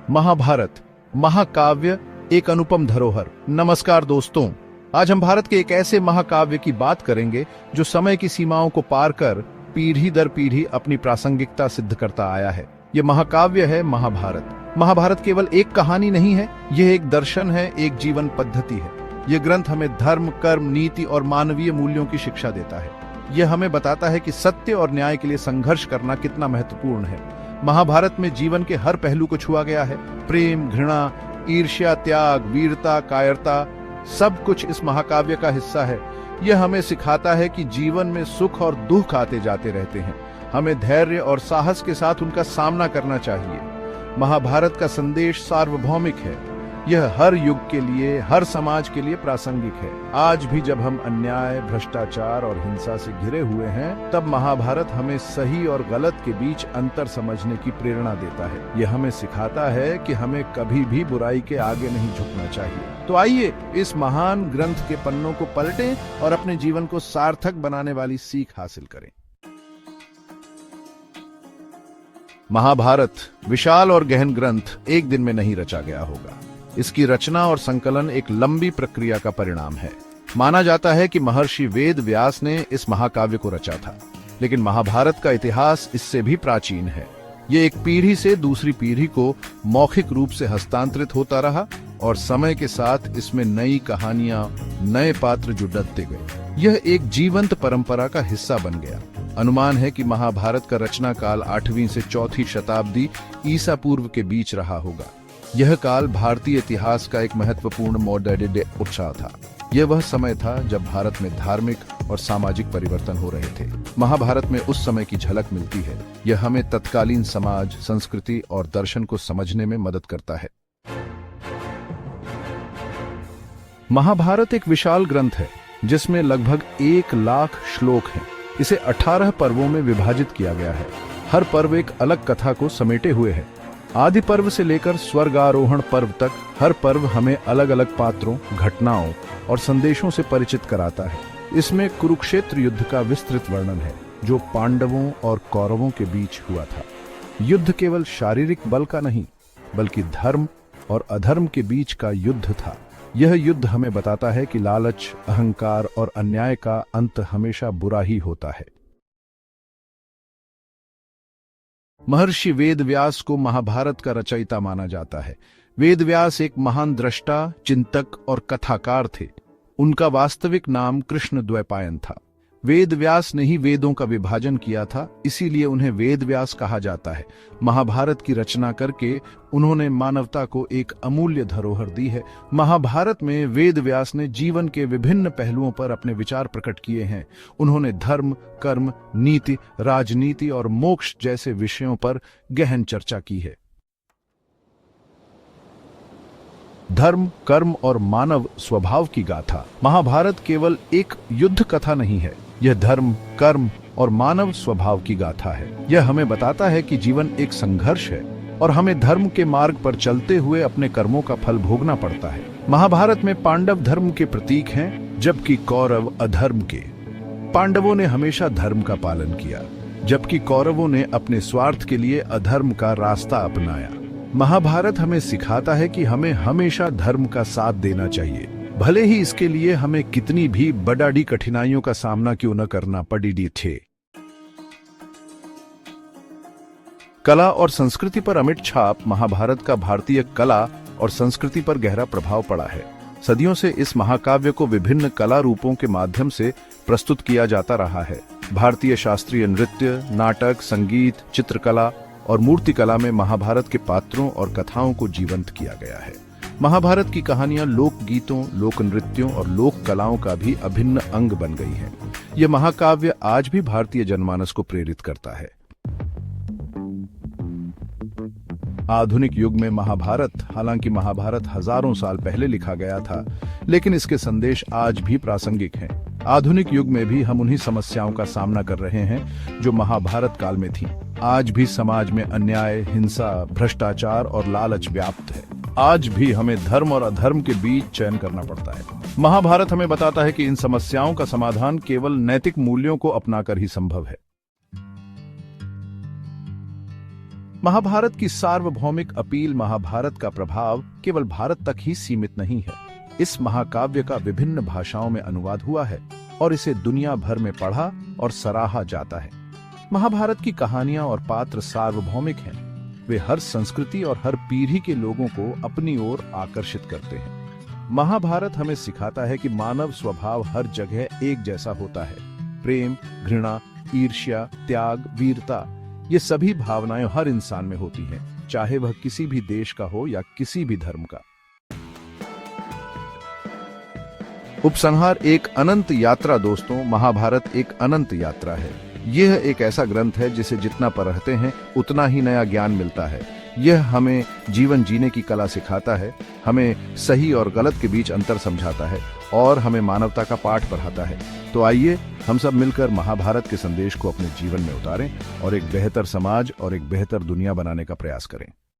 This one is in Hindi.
महाभारत महाकाव्य एक अनुपम धरोहर। नमस्कार दोस्तों, आज हम भारत के एक ऐसे महाकाव्य की बात करेंगे जो समय की सीमाओं को पार कर पीढ़ी दर पीढ़ी अपनी प्रासंगिकता सिद्ध करता आया है। यह महाकाव्य है महाभारत। महाभारत केवल एक कहानी नहीं है, यह एक दर्शन है, एक जीवन पद्धति है। यह ग्रंथ हमें धर्म, कर्म, नीति और मानवीय मूल्यों की शिक्षा देता है। यह हमें बताता है कि सत्य और न्याय के लिए संघर्ष करना कितना महत्वपूर्ण है। महाभारत में जीवन के हर पहलू को छुआ गया है। प्रेम, घृणा, ईर्ष्या, त्याग, वीरता, कायरता, सब कुछ इस महाकाव्य का हिस्सा है। यह हमें सिखाता है कि जीवन में सुख और दुख आते जाते रहते हैं। हमें धैर्य और साहस के साथ उनका सामना करना चाहिए। महाभारत का संदेश सार्वभौमिक है। यह हर युग के लिए, हर समाज के लिए प्रासंगिक है। आज भी जब हम अन्याय, भ्रष्टाचार और हिंसा से घिरे हुए हैं, तब महाभारत हमें सही और गलत के बीच अंतर समझने की प्रेरणा देता है। यह हमें सिखाता है कि हमें कभी भी बुराई के आगे नहीं झुकना चाहिए। तो आइए इस महान ग्रंथ के पन्नों को पलटें और अपने जीवन को सार्थक बनाने वाली सीख हासिल करें। महाभारत विशाल और गहन ग्रंथ एक दिन में नहीं रचा गया होगा। इसकी रचना और संकलन एक लंबी प्रक्रिया का परिणाम है। माना जाता है कि महर्षि वेद व्यास ने इस महाकाव्य को रचा था, लेकिन महाभारत का इतिहास इससे भी प्राचीन है। ये एक पीढ़ी से दूसरी पीढ़ी को मौखिक रूप से हस्तांतरित होता रहा और समय के साथ इसमें नई कहानियां, नए पात्र जुड़ते गए। यह एक जीवंत परंपरा का हिस्सा बन गया। अनुमान है कि महाभारत का रचना काल 8वीं से 4वीं शताब्दी ईसा पूर्व के बीच रहा होगा। यह काल भारतीय इतिहास का एक महत्वपूर्ण मॉडर्न उत्साह था। यह वह समय था जब भारत में धार्मिक और सामाजिक परिवर्तन हो रहे थे। महाभारत में उस समय की झलक मिलती है। यह हमें तत्कालीन समाज, संस्कृति और दर्शन को समझने में मदद करता है। महाभारत एक विशाल ग्रंथ है जिसमें लगभग 1,00,000 श्लोक हैं। इसे 18 पर्वों में विभाजित किया गया है। हर पर्व एक अलग कथा को समेटे हुए है। आदि पर्व से लेकर स्वर्गारोहण पर्व तक हर पर्व हमें अलग अलग पात्रों, घटनाओं और संदेशों से परिचित कराता है। इसमें कुरुक्षेत्र युद्ध का विस्तृत वर्णन है, जो पांडवों और कौरवों के बीच हुआ था। युद्ध केवल शारीरिक बल का नहीं, बल्कि धर्म और अधर्म के बीच का युद्ध था। यह युद्ध हमें बताता है कि लालच, अहंकार और अन्याय का अंत हमेशा बुरा ही होता है। महर्षि वेद व्यास को महाभारत का रचयिता माना जाता है। वेद व्यास एक महान दृष्टा, चिंतक और कथाकार थे। उनका वास्तविक नाम कृष्ण द्वैपायन था। वेद व्यास ने ही वेदों का विभाजन किया था, इसीलिए उन्हें वेद व्यास कहा जाता है। महाभारत की रचना करके उन्होंने मानवता को एक अमूल्य धरोहर दी है। महाभारत में वेद व्यास ने जीवन के विभिन्न पहलुओं पर अपने विचार प्रकट किए हैं। उन्होंने धर्म, कर्म, नीति, राजनीति और मोक्ष जैसे विषयों पर गहन चर्चा की है। धर्म, कर्म और मानव स्वभाव की गाथा। महाभारत केवल एक युद्ध कथा नहीं है, यह धर्म, कर्म और मानव स्वभाव की गाथा है। यह हमें बताता है कि जीवन एक संघर्ष है और हमें धर्म के मार्ग पर चलते हुए अपने कर्मों का फल भोगना पड़ता है। महाभारत में पांडव धर्म के प्रतीक हैं, जबकि कौरव अधर्म के। पांडवों ने हमेशा धर्म का पालन किया, जबकि कौरवों ने अपने स्वार्थ के लिए अधर्म का रास्ता अपनाया। महाभारत हमें सिखाता है कि हमें हमेशा धर्म का साथ देना चाहिए, भले ही इसके लिए हमें कितनी भी बड़ी कठिनाइयों का सामना क्यों न करना पड़ी थे। कला और संस्कृति पर अमिट छाप। महाभारत का भारतीय कला और संस्कृति पर गहरा प्रभाव पड़ा है। सदियों से इस महाकाव्य को विभिन्न कला रूपों के माध्यम से प्रस्तुत किया जाता रहा है। भारतीय शास्त्रीय नृत्य, नाटक, संगीत, चित्रकला और मूर्तिकला में महाभारत के पात्रों और कथाओं को जीवंत किया गया है। महाभारत की कहानियां लोक गीतों, लोक नृत्यों और लोक कलाओं का भी अभिन्न अंग बन गई हैं। यह महाकाव्य आज भी भारतीय जनमानस को प्रेरित करता है। आधुनिक युग में महाभारत, हालांकि महाभारत हजारों साल पहले लिखा गया था, लेकिन इसके संदेश आज भी प्रासंगिक हैं। आधुनिक युग में भी हम उन्हीं समस्याओं का सामना कर रहे हैं जो महाभारत काल में थीं। आज भी समाज में अन्याय, हिंसा, भ्रष्टाचार और लालच व्याप्त है। आज भी हमें धर्म और अधर्म के बीच चयन करना पड़ता है। महाभारत हमें बताता है कि इन समस्याओं का समाधान केवल नैतिक मूल्यों को अपनाकर ही संभव है। महाभारत की सार्वभौमिक अपील, महाभारत का प्रभाव केवल भारत तक ही सीमित नहीं है। इस महाकाव्य का विभिन्न भाषाओं में अनुवाद हुआ है और इसे दुनिया भर में पढ़ा और सराहा जाता है। महाभारत की कहानियां और पात्र सार्वभौमिक हैं। वे हर संस्कृति और हर पीढ़ी के लोगों को अपनी ओर आकर्षित करते हैं। महाभारत हमें सिखाता है कि मानव स्वभाव हर जगह एक जैसा होता है। प्रेम, घृणा, ईर्ष्या, त्याग, वीरता, ये सभी भावनाएं हर इंसान में होती हैं, चाहे वह किसी भी देश का हो या किसी भी धर्म का। उपसंहार: एक अनंत यात्रा। दोस्तों, महाभारत एक अनंत यात्रा है। यह एक ऐसा ग्रंथ है जिसे जितना पढ़ते हैं उतना ही नया ज्ञान मिलता है। यह हमें जीवन जीने की कला सिखाता है, हमें सही और गलत के बीच अंतर समझाता है और हमें मानवता का पाठ पढ़ाता है। तो आइए हम सब मिलकर महाभारत के संदेश को अपने जीवन में उतारें और एक बेहतर समाज और एक बेहतर दुनिया बनाने का प्रयास करें।